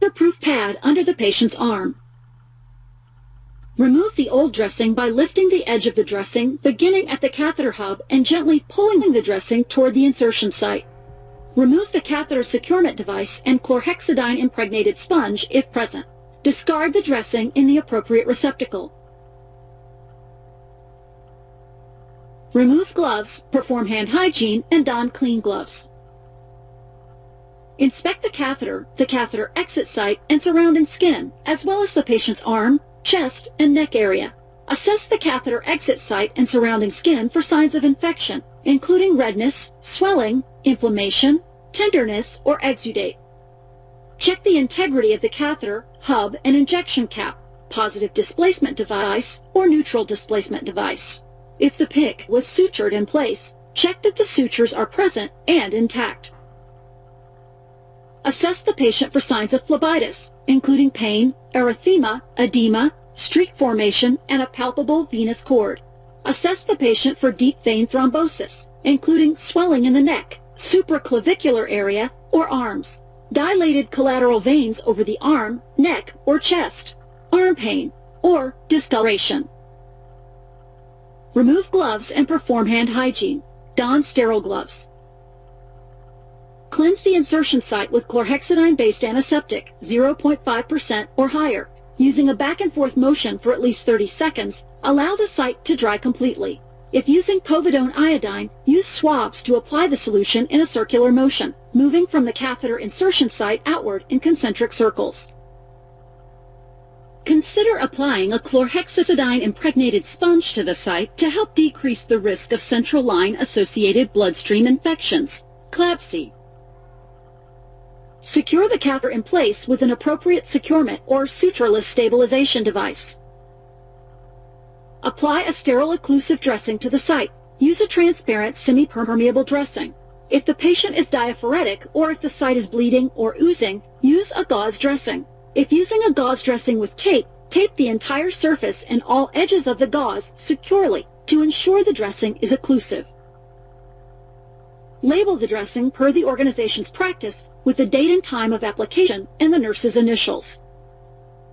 waterproof pad under the patient's arm. Remove the old dressing by lifting the edge of the dressing, beginning at the catheter hub and gently pulling the dressing toward the insertion site. Remove the catheter securement device and chlorhexidine impregnated sponge if present. Discard the dressing in the appropriate receptacle. Remove gloves, perform hand hygiene, and don clean gloves. Inspect the catheter exit site, and surrounding skin, as well as the patient's arm, chest, and neck area. Assess the catheter exit site and surrounding skin for signs of infection, including redness, swelling, inflammation, tenderness, or exudate. Check the integrity of the catheter, hub, and injection cap, positive displacement device, or neutral displacement device. If the PICC was sutured in place, check that the sutures are present and intact. Assess the patient for signs of phlebitis, including pain, erythema, edema, streak formation, and a palpable venous cord. Assess the patient for deep vein thrombosis, including swelling in the neck, supraclavicular area, or arms, dilated collateral veins over the arm, neck, or chest, arm pain, or discoloration. Remove gloves and perform hand hygiene. Don sterile gloves. Cleanse the insertion site with chlorhexidine-based antiseptic, 0.5% or higher. Using a back-and-forth motion for at least 30 seconds, allow the site to dry completely. If using povidone iodine, use swabs to apply the solution in a circular motion, moving from the catheter insertion site outward in concentric circles. Consider applying a chlorhexidine-impregnated sponge to the site to help decrease the risk of central line-associated bloodstream infections, CLABSI. Secure the catheter in place with an appropriate securement or sutureless stabilization device. Apply a sterile occlusive dressing to the site. Use a transparent semi-permeable dressing. If the patient is diaphoretic or if the site is bleeding or oozing, use a gauze dressing. If using a gauze dressing with tape, tape the entire surface and all edges of the gauze securely to ensure the dressing is occlusive. Label the dressing per the organization's practice with the date and time of application and the nurse's initials.